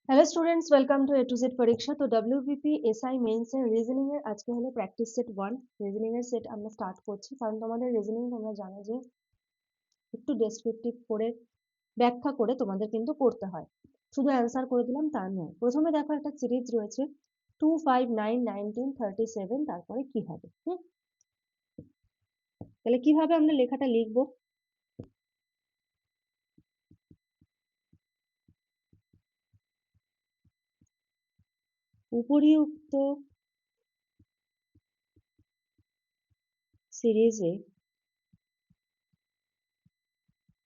Hello students, welcome to A to Z পরীক্ষা। তো WBP SI mains এর reasoning এর আজকে হলো প্র্যাকটিস সেট 1। রিজনিং এর সেট আমরা স্টার্ট করছি, কারণ তোমাদের রিজনিং তোমরা জানো যে একটু ডেসক্রিপটিভ করে ব্যাখ্যা করে তোমাদের কিন্তু করতে হয়, শুধু অ্যান্সার করে দিলাম তা নয়। প্রথমে দেখো একটা সিরিজ রয়েছে 2, 5, 9, 19, 37, তারপরে কি হবে। তাহলে কিভাবে আমরা লেখাটা লিখবো? উপরিউক্ত সিরিজে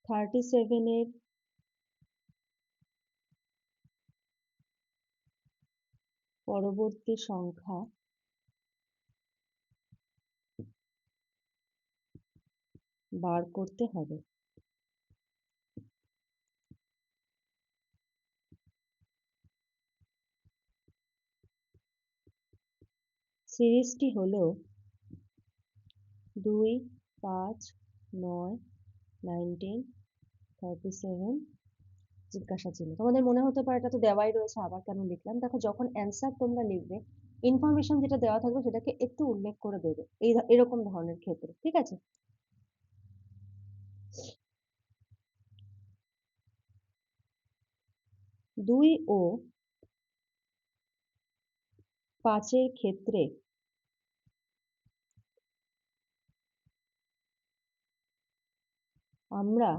37 এর পরবর্তী সংখ্যা বার করতে হবে। সিরিজটি হলো 2, 5, 9, 19, 37, জিজ্ঞাসা চিহ্ন। তোমাদের মনে হতে পারে এটা তো দেওয়াই রয়েছে, আবার কেন লিখলাম। দেখো, যখন অ্যান্সার তোমরা লিখবে, ইনফরমেশন যেটা দেওয়া থাকবে সেটাকে একটু উল্লেখ করে দেবে এরকম ধরনের ক্ষেত্রে, ঠিক আছে? দুই ও 5 ক্ষেত্রে আমরা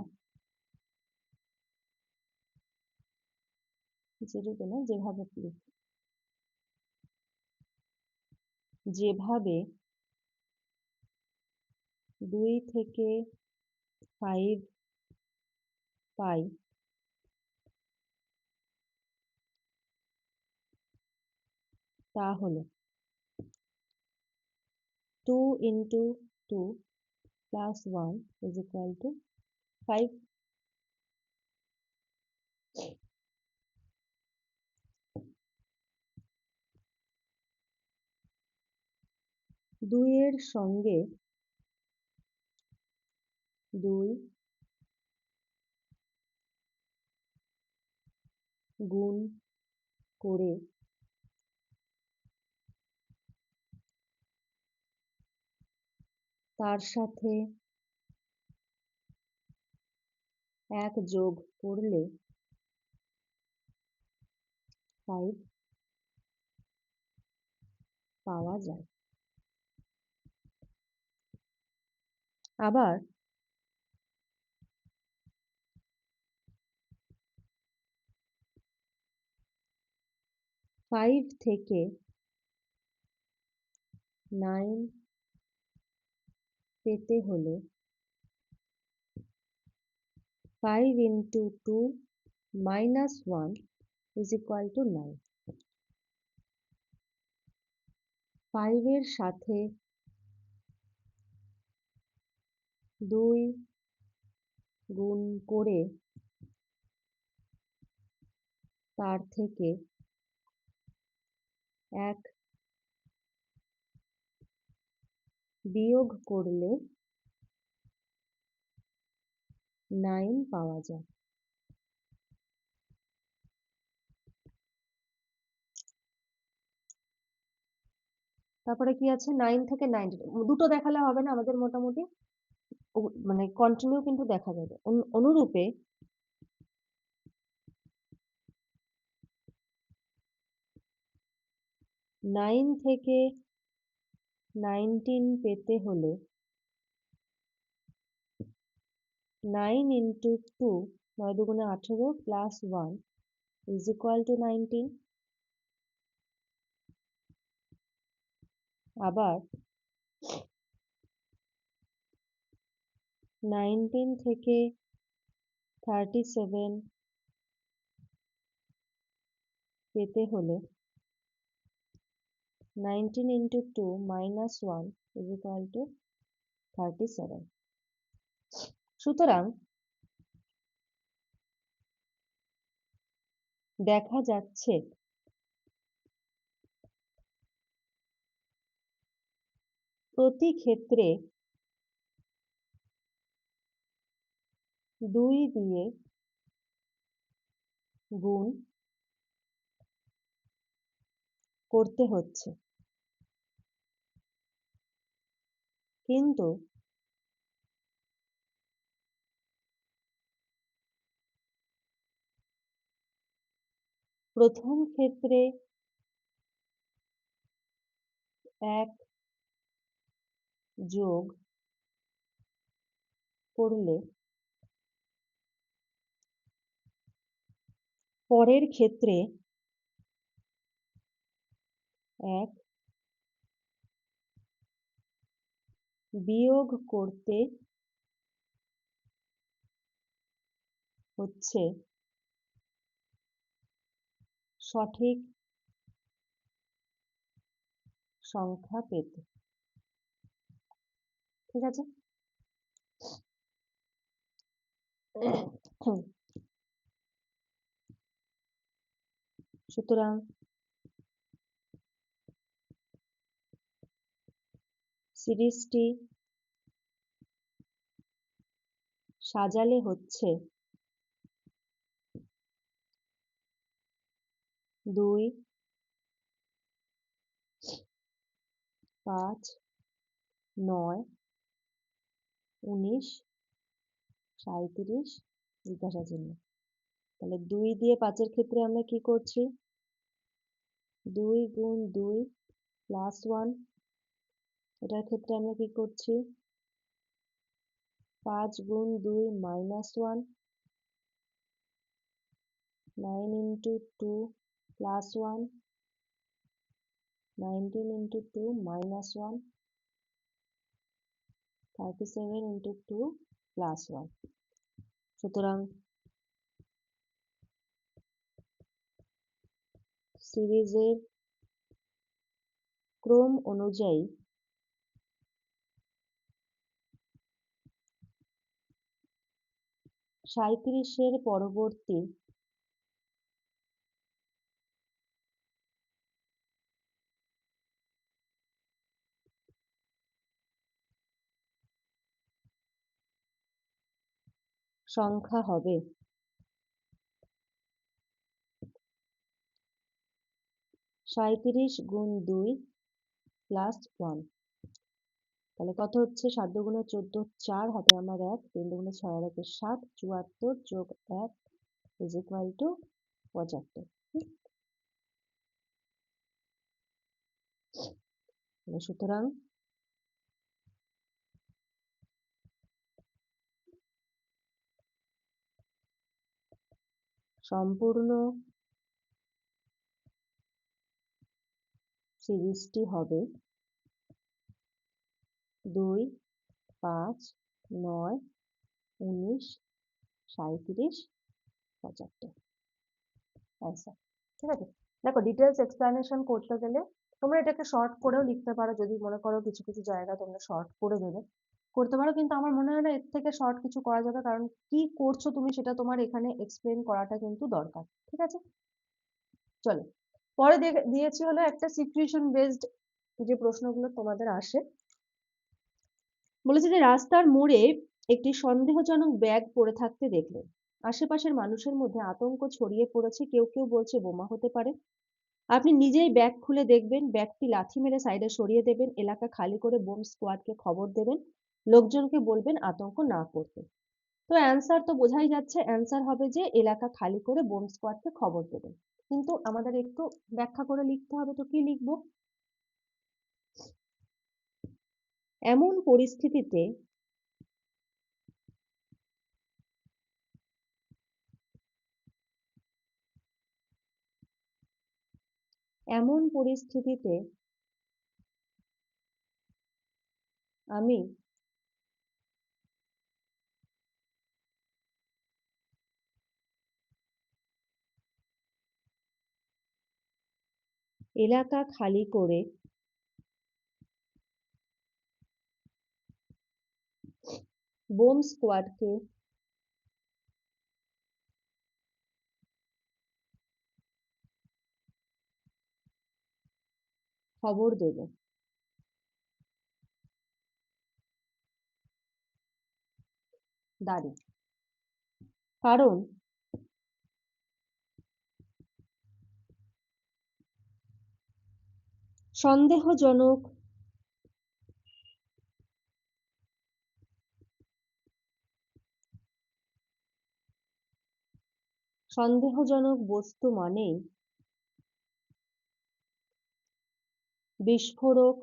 যেভাবে 2 থেকে 5 পাই, তা হলো 2 into 2 plus 1 is equal to 5। 2 এর সঙ্গে 2 গুণ করে তার সাথে 1 যোগ করলে 5 পাওয়া যায়। আবার 5 থেকে 9 পেতে হলে 5 into 2 minus 1 is equal to 9। 5 এর সাথে 2 গুণ করে তার থেকে 1 বিয়োগ করলে 9 পাওয়া যায়। তারপরে কি আছে? 9 থেকে 19, দুটো দেখালে হবে না আমাদের, মোটামুটি মানে কন্টিনিউ কিন্তু দেখা যাবে। অনুরূপে 9 থেকে 19 পেতে হলে 9 into 2, 9 দুগুণে 18 plus 1 is equal to 19। আবার 19 থেকে 37 পেতে হলে 19 into 2 minus 1 is equal to 37। সুতরাং দেখা যাচ্ছে প্রতি ক্ষেত্রে 2 দিয়ে গুণ করতে হচ্ছে, কিন্তু প্রথম ক্ষেত্রে এক যোগ করলে পরের ক্ষেত্রে এক বিয়োগ করতে হচ্ছে সঠিক সংখ্যা পেতে। ঠিক আছে? সুতরাং সিরিজটি সাজালে হচ্ছে 2, 5, 9, 19, 37 জিজ্ঞাসা চিহ্ন। তাহলে 2 দিয়ে 5-এর ক্ষেত্রে আমরা কি করছি? 2 গুণ 2 প্লাস 1। এটার ক্ষেত্রে আমরা কি করছি? 5 গুণ 2 minus 1। 9 into 2 plus 1, 19 into 2 minus 1, 37 into 2 plus 1। সুতরাং সিরিজের ক্রম অনুযায়ী 37-এর পরবর্তী সংখ্যা হবে 37 গুণ 2 প্লাস 1। তাহলে কত হচ্ছে? 7 দুগুণে 14, 4 হাতে আমার 1, 3 দুগুণে 6 আর 1 7, 74 যোগ 1 ইজ ইকুয়াল টু 75। সুতরাং সম্পূর্ণ সিরিজটি হবে 2, 5, 9, 19, 37, 75 অ্যান্সার। ঠিক আছে? দেখো ডিটেলস এক্সপ্লানেশন করতে গেলে তোমরা এটাকে শর্ট করেও লিখতে পারো, যদি মনে করো কিছু কিছু জায়গা তোমরা শর্ট করে দেবে করতে পারো, কিন্তু আমার মনে হয় না এর থেকে শর্ট কিছু করা যাবে, কারণ কি করছো তুমি সেটা তোমার এখানে এক্সপ্লেন করাটা কিন্তু দরকার। ঠিক আছে? চলো পরে দিয়েছি হলো একটা সিচুয়েশন বেসড যে প্রশ্নগুলো তোমাদের আসে। বলেছে যে রাস্তার মোড়ে একটি সন্দেহজনক ব্যাগ পড়ে থাকতে দেখলেন। আশেপাশের মানুষের মধ্যে আতঙ্ক ছড়িয়ে পড়েছে, কেউ কেউ বলছে বোমা হতে পারে। আপনি নিজেই ব্যাগ খুলে দেখবেন, ব্যাগটি লাথি মেরে সাইডে সরিয়ে দেবেন, এলাকা খালি করে বোম স্কোয়াডকে খবর দেবেন, লোকজনকে বলবেন আতঙ্ক না করতে। তো অ্যান্সার তো বোঝাই যাচ্ছে, অ্যান্সার হবে যে এলাকা খালি করে বোম স্কোয়াডকে খবর দেবেন। কিন্তু আমাদের একটু ব্যাখ্যা করে লিখতে হবে, তো কি লিখবো? এমন পরিস্থিতিতে এমন পরিস্থিতিতে আমি এলাকা খালি করে বোম স্কোয়াডকে খবর দেব। দাঁড়ি। কারণ সন্দেহজনক বস্তু মানেই বিস্ফোরক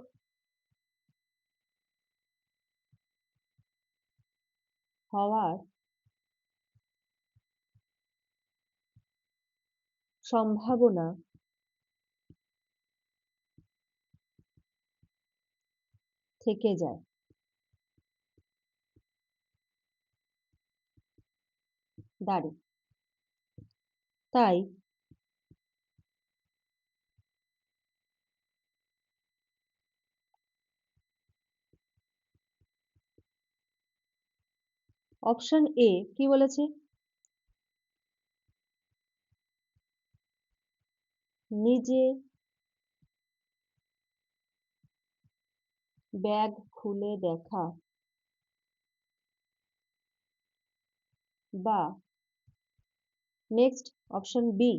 হওয়ার সম্ভাবনা থেকে যায়। দাঁড়ি। তাই অপশন এ কি বলেছে, নিজে ব্যাগ খুলে দেখা বা নেক্সট অপশন বি,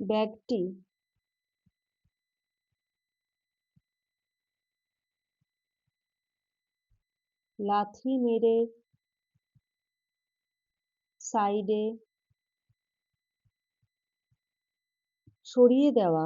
ব্যাগটি লাথি মেরে সাইডে সরিয়ে দেওয়া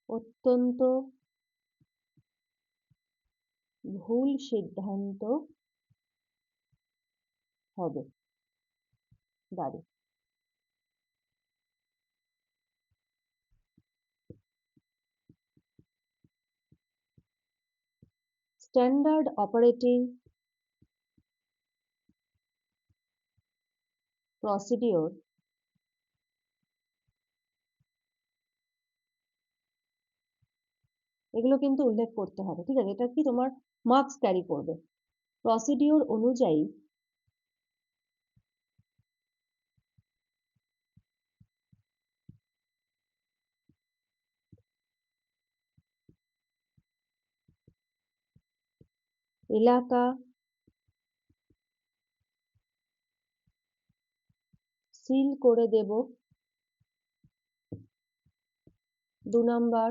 অত্যন্ত ভুল সিদ্ধান্ত হবে। দাঁড়ি। স্ট্যান্ডার্ড অপারেটিং প্রসিডিওর এগুলো কিন্তু উল্লেখ করতে হবে, ঠিক আছে? এটা কি তোমার মার্কস ক্যারি করবে। প্রসিডিওর অনুযায়ী এলাকা সিল করে দেব। 2 নাম্বার,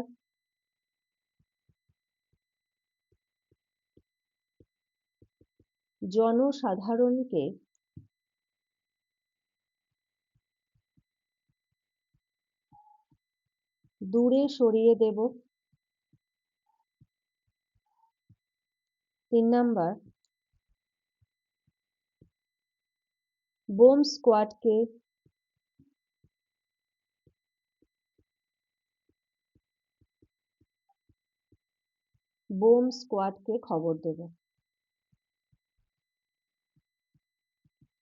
জনসাধারণকে দূরে সরিয়ে দেব। 3 নাম্বার, বোম স্কোয়াডকে খবর দেব।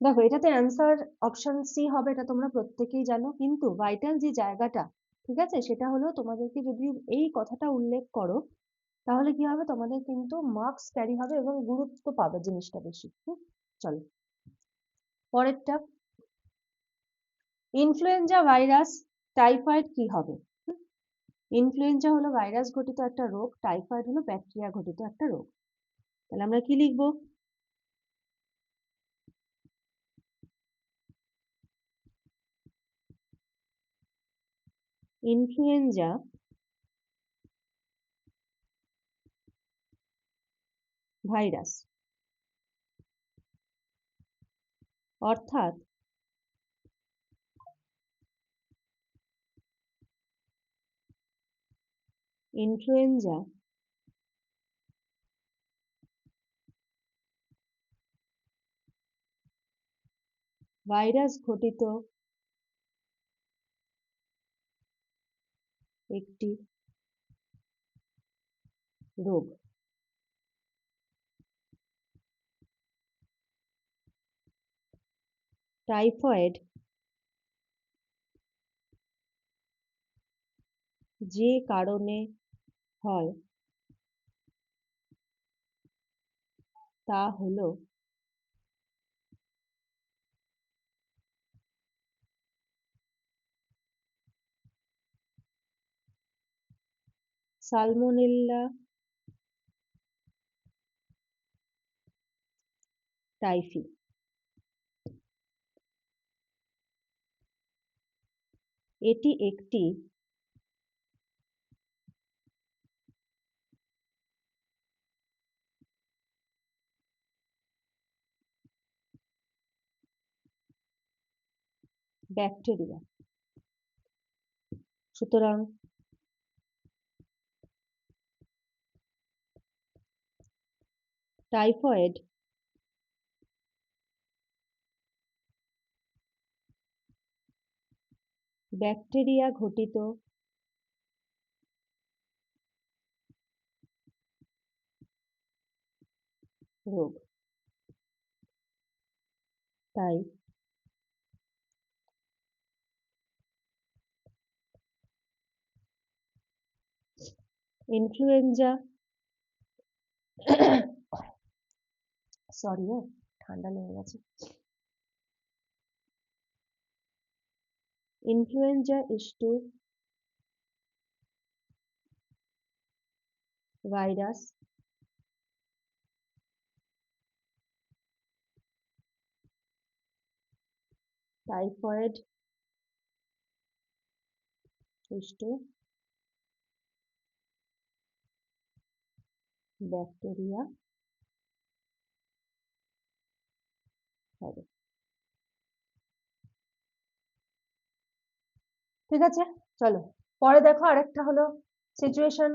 দেখো, এটাতে অ্যান্সার অপশন সি হবে, এটা তোমরা প্রত্যেকেই জানো, কিন্তু ভাইটাল যে জায়গাটা, ঠিক আছে, সেটা হলো তোমাদেরকে যদি এই কথাটা উল্লেখ করো তাহলে কি হবে, তোমাদের কিন্তু মার্কস ক্যারি হবে এবং গুরুত্ব পাবে জিনিসটা বেশি। চলো পরেরটা, ইনফ্লুয়েঞ্জা ভাইরাস টাইফয়েড কি হবে? ইনফ্লুয়েঞ্জা হলো ভাইরাস ঘটিত একটা রোগ, টাইফয়েড হলো ব্যাকটেরিয়া ঘটিত একটা রোগ। তাহলে আমরা কি লিখবো? ইনফ্লুয়েঞ্জা ভাইরাস, অর্থাৎ ইনফ্লুয়েঞ্জা ভাইরাস ঘটিত একটি রোগ। টাইফয়েড যে কারণে হয় তা হলো সালমোনেল্লা টাইফি। এটি একটি ব্যাকটেরিয়া। সুতরাং টাইফয়েড ব্যাকটেরিয়া ঘটিত রোগ। তাই ইনফ্লুয়েঞ্জা সরি ঠান্ডা লেগে গেছে। Influenza is to virus typhoid is to bacteria হবে। ঠিক আছে, চলো পরে দেখো আরেকটা হলো সিচুয়েশন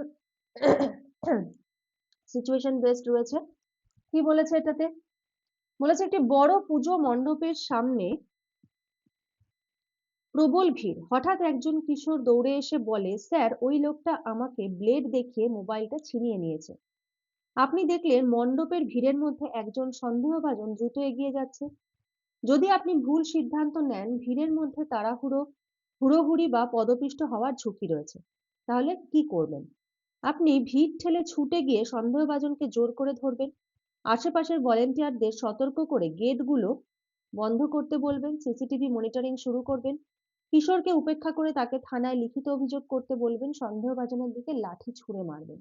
সিচুয়েশন বেসড রয়েছে। কি বলেছে এটাতে? বলেছে একটি বড় পুজো মণ্ডপের সামনে প্রবল ভিড়। হঠাৎ একজন কিশোর দৌড়ে এসে বলে, স্যার ওই লোকটা আমাকে ব্লেড দেখিয়ে মোবাইলটা ছিনিয়ে নিয়েছে। আপনি দেখলেন মণ্ডপের ভিড়ের মধ্যে একজন সন্দেহভাজন দ্রুত এগিয়ে যাচ্ছে। যদি আপনি ভুল সিদ্ধান্ত নেন, ভিড়ের মধ্যে হুড়োহুড়ি বা পদপিষ্ট হওয়ার ঝুঁকি রয়েছে। তাহলে কি করবেন? আপনি ভিড় ঠেলে ছুটে গিয়ে সন্দেহভাজনকে জোর করে ধরবেন। আশেপাশের ভলেন্টিয়ারদের সতর্ক করে গেটগুলো বন্ধ করতে বলবেন। সিসিটিভি মনিটরিং শুরু করবেন। কিশোরকে উপেক্ষা করে তাকে থানায় লিখিত অভিযোগ করতে বলবেন। সন্দেহভাজনের দিকে লাঠি ছুঁড়ে মারবেন।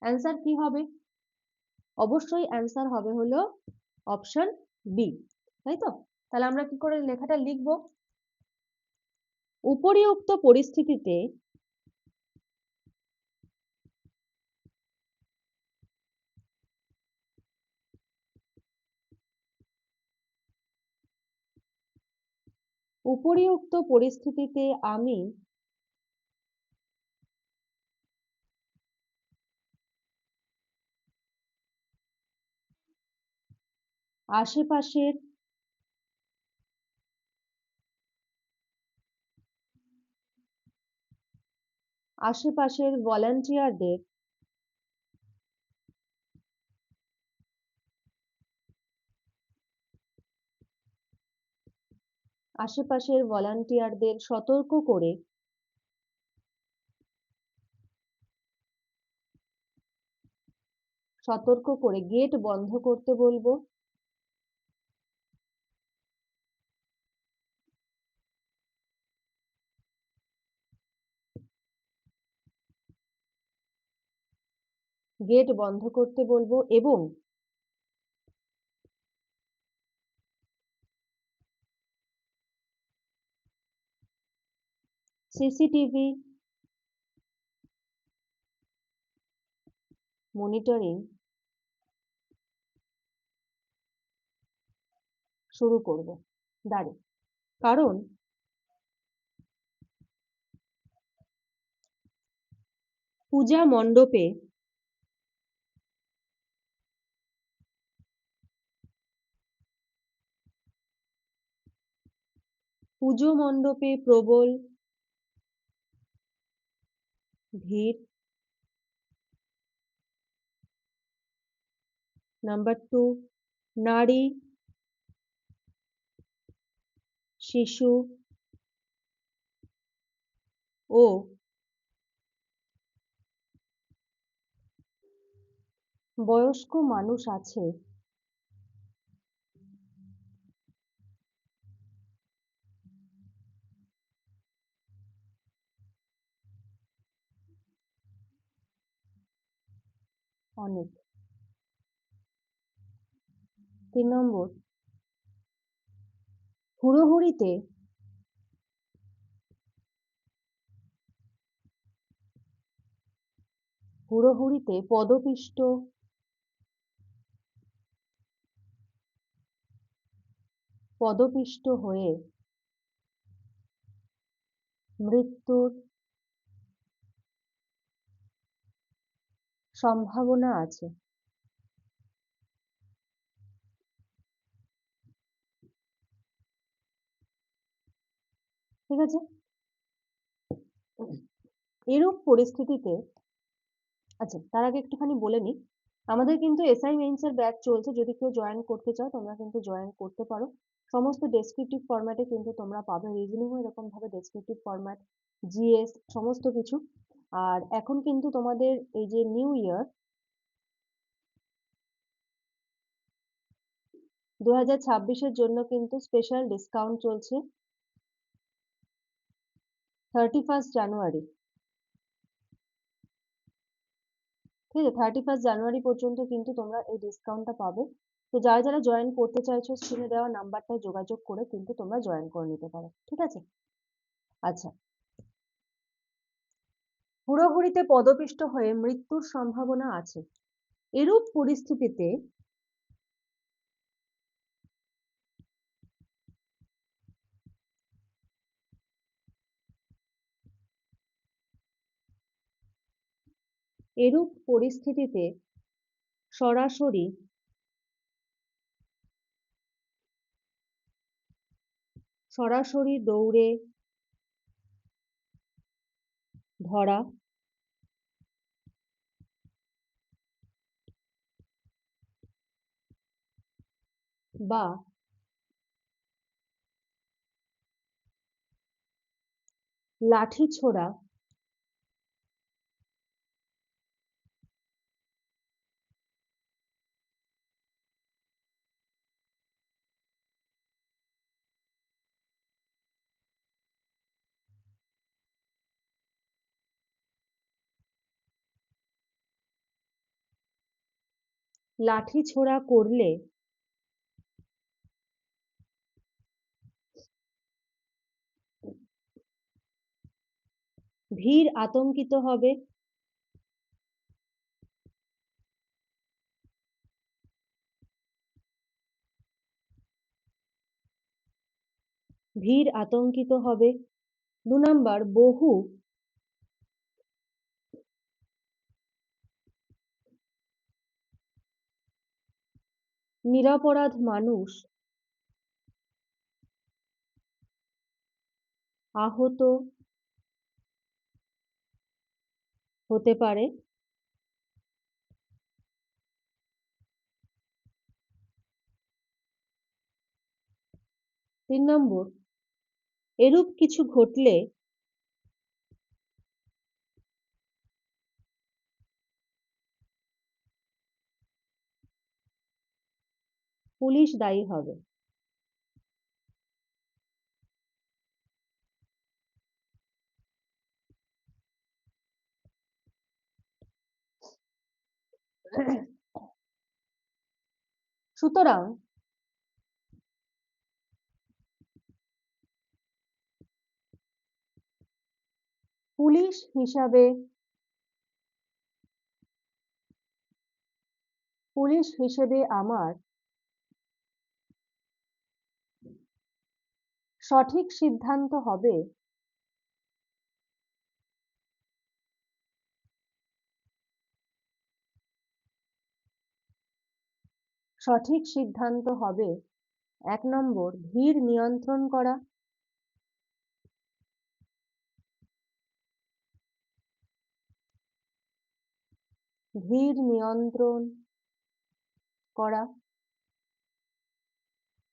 অ্যান্সার কি হবে? অবশ্যই অ্যান্সার হবে হলো অপশন বি, তাই তো? তাহলে আমরা কি করে লেখাটা লিখবো? উপরিউক্ত পরিস্থিতিতে আমি আশেপাশের ভলান্টিয়ারদের সতর্ক করে গেট বন্ধ করতে বলবো। গেট বন্ধ করতে বলবো এবং সিসিটিভি মনিটরিং শুরু করব। দাঁড়ে, কারণ পূজা মণ্ডপে প্রবল ভিড়। নাম্বার 2, নারী, শিশু ও বয়স্ক মানুষ আছে। অনেক। 3 নম্বর, হুড়োহুড়িতে পদপিষ্ট হয়ে মৃত্যুর সম্ভাবনা আছে। ঠিক আছে? এরূপ পরিস্থিতিতে, আচ্ছা তার আগে একটুখানি বলে নিই, আমাদের কিন্তু এসআই মেইনস এর ব্যাচ চলছে। যদি কেউ জয়েন করতে চাও তোমরা কিন্তু জয়েন করতে পারো। সমস্ত ডেসক্রিপটিভ ফরম্যাটে কিন্তু তোমরা পাবে, রিজনিংও এরকম ভাবে ডেসক্রিপটিভ ফরম্যাট, জিএস সমস্ত কিছু। আর এখন কিন্তু তোমাদের এই যে নিউ ইয়ার 2026-এর জন্য কিন্তু স্পেশাল ডিসকাউন্ট চলছে 31 জানুয়ারি। ঠিক আছে, 31 জানুয়ারি পর্যন্ত কিন্তু তোমরা এই ডিসকাউন্টটা পাবে। তো যারা যারা জয়েন করতে চাইছো স্ক্রিনে দেওয়া নাম্বারটায় যোগাযোগ করে কিন্তু তোমরা জয়েন করে নিতে পারো। ঠিক আছে? আচ্ছা, হুড়োহুড়িতে পদপিষ্ট হয়ে মৃত্যুর সম্ভাবনা আছে। এরূপ পরিস্থিতিতে এরূপ পরিস্থিতিতে সরাসরি সরাসরি দৌড়ে ধরা বা লাঠি ছোড়া লাঠি ছোড়া করলে ভিড় আতঙ্কিত হবে। ভিড় আতঙ্কিত হবে। 2 নাম্বার, বহু নিরপরাধ মানুষ আহত হতে পারে। 3 নম্বর, এরূপ কিছু ঘটলে পুলিশ দায়ী হবে। সুতরাং পুলিশ হিসেবে আমার সঠিক সিদ্ধান্ত হবে সঠিক সিদ্ধান্ত হবে 1 নম্বর, ভিড় নিয়ন্ত্রণ করা। ভিড় নিয়ন্ত্রণ করা।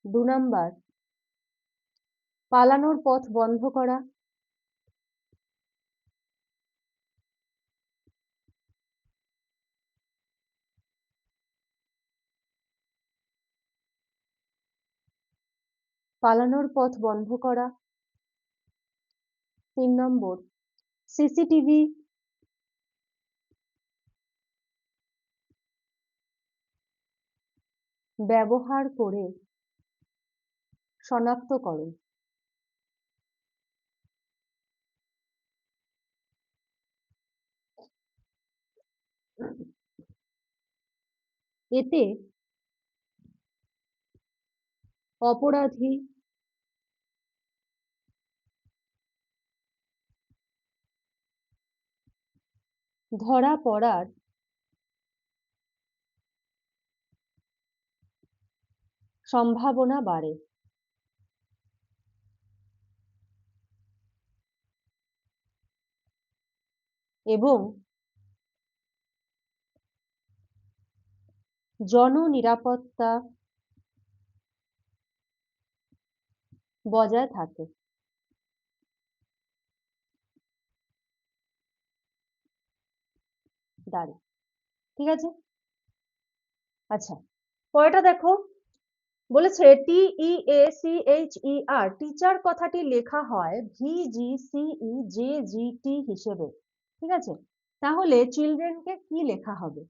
2 নাম্বার, পালানোর পথ বন্ধ করা। পালানোর পথ বন্ধ করা। 3 নম্বর, সিসিটিভি ব্যবহার করে শনাক্ত করো। এতে অপরাধী ধরা পড়ার সম্ভাবনা বাড়ে এবং জননিরাপত্তা বজায় থাকে। দাঁড়াও, ঠিক আছে। আচ্ছা, পরেরটা দেখো, বলেছে TEACHER, টিচার কথাটি লেখা হয় VGCEJGT হিসেবে, ঠিক আছে। তাহলে চিলড্রেনকে কি লেখা হবে?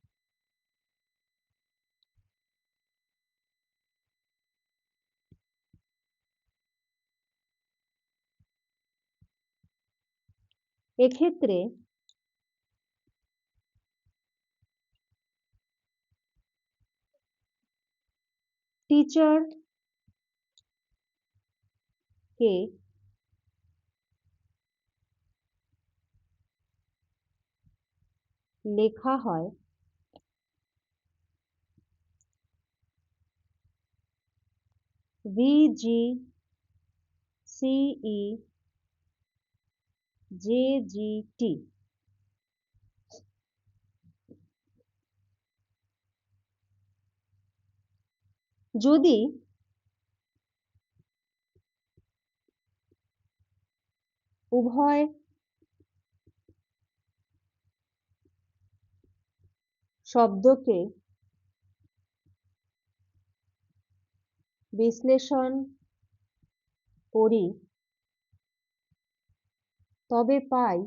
এক্ষেত্রে টিচার কে লেখা হয় VGCEJGT। যদি উভয় শব্দকে বিশ্লেষণ করি তবে পাই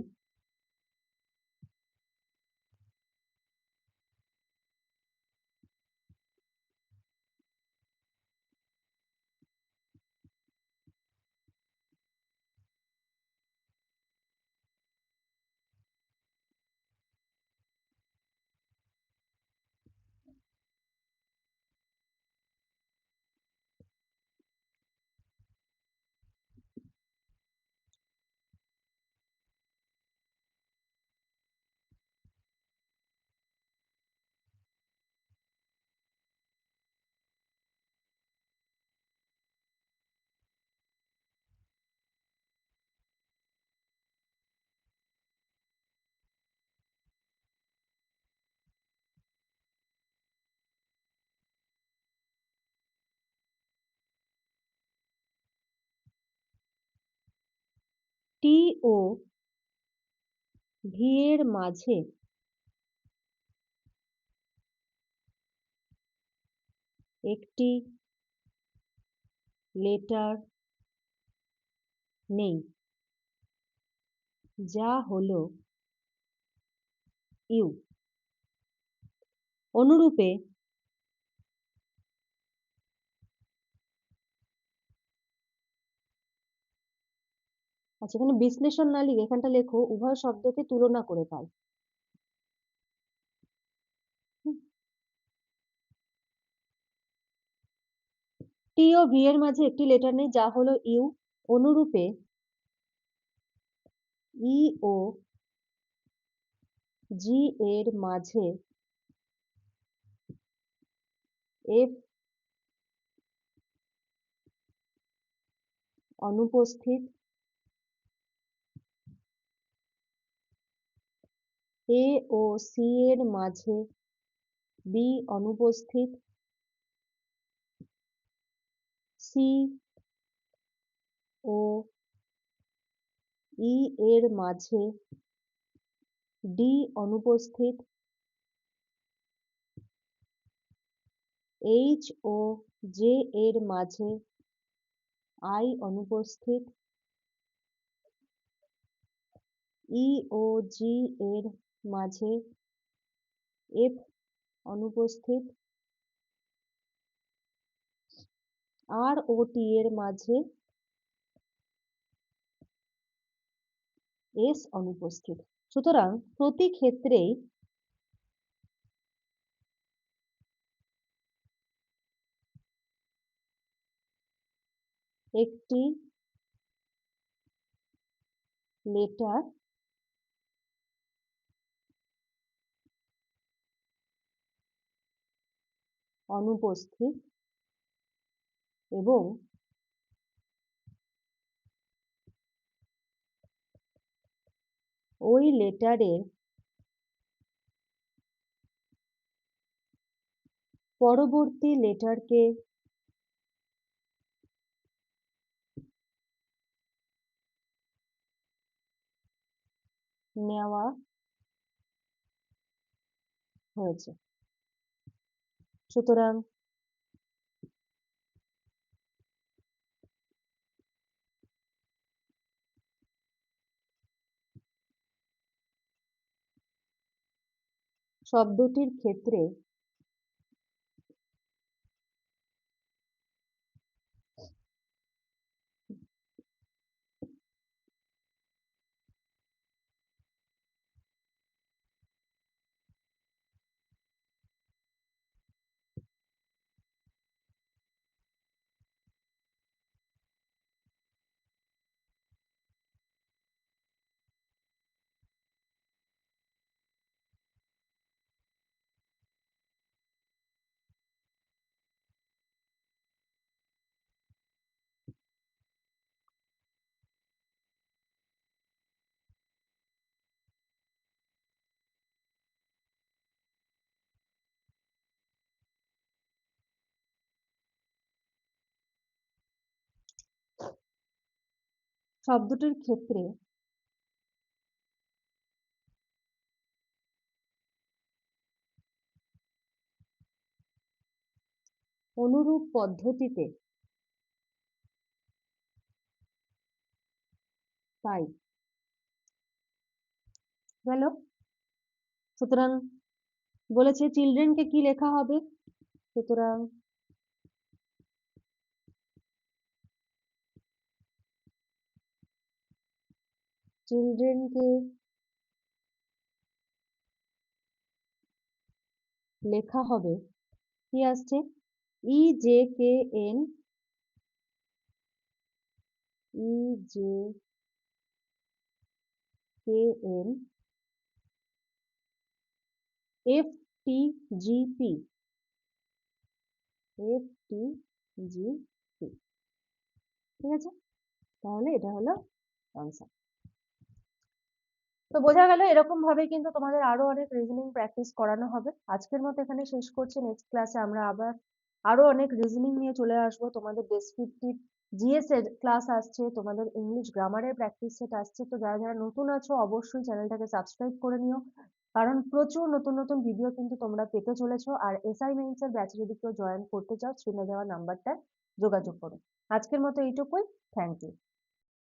টি ও ভি এর মাঝে একটি লেটার নেই, যা হলো ইউ। অনুরূপে আচ্ছা, এখানে বিশ্লেষণ না লিখে এখানটা লেখো উভয় শব্দকে তুলনা করে পাই। টি ও ভি এর মাঝে একটি লেটার নেই, যা হলো ইউ। অনুরূপে ই ও জি এর মাঝে এফ অনুপস্থিত, এ ও সি এর মাঝে বি অনুপস্থিত, সি ও ই এর মাঝে ডি অনুপস্থিত, এইচ ও জে এর মাঝে আই অনুপস্থিত, ই ও জি এর মাঝে এফ অনুপস্থিত, আর ও টি এর মাঝে এস অনুপস্থিত। সুতরাং প্রতি ক্ষেত্রেই একটি লেটার অনুপস্থিত এবং ওই লেটারের পরবর্তী লেটারকে নেওয়া হয়েছে। সুতরাং শব্দটির ক্ষেত্রে শব্দটির ক্ষেত্রে অনুরূপ পদ্ধতিতে পাই গেল। সুতরাং বলেছে চিলড্রেনকে কি লেখা হবে, সুতরাং চিলড্রেনকে লেখা হবে কি আসছে E J K N, E J K N F T G P, F T G P. ঠিক আছে, তাহলে এটা হলো আনসার। তো বোঝা গেল এরকম ভাবে কিন্তু তোমাদের আরো অনেক রিজনিং প্র্যাকটিস করানো হবে। আজকের মতো এখানে শেষ করছি, নেক্সট ক্লাসে আমরা আবার আরো অনেক রিজনিং নিয়ে চলে আসবো। তোমাদের ডেসক্রিপটিভ জিএস এর ক্লাস আসছে, তোমাদের ইংলিশ গ্রামারের প্র্যাকটিস সেট আসছে। তো যারা যারা নতুন আছো অবশ্যই চ্যানেলটাকে সাবস্ক্রাইব করে নিও, কারণ প্রচুর নতুন নতুন ভিডিও কিন্তু তোমরা পেতে চলেছো। আর অ্যাসাইনমেন্টস এর ব্যাচে যদি কেউ জয়েন করতে চাও স্ক্রিনে দেওয়া নাম্বারটায় যোগাযোগ করো। আজকের মতো এইটুকুই, থ্যাংক ইউ।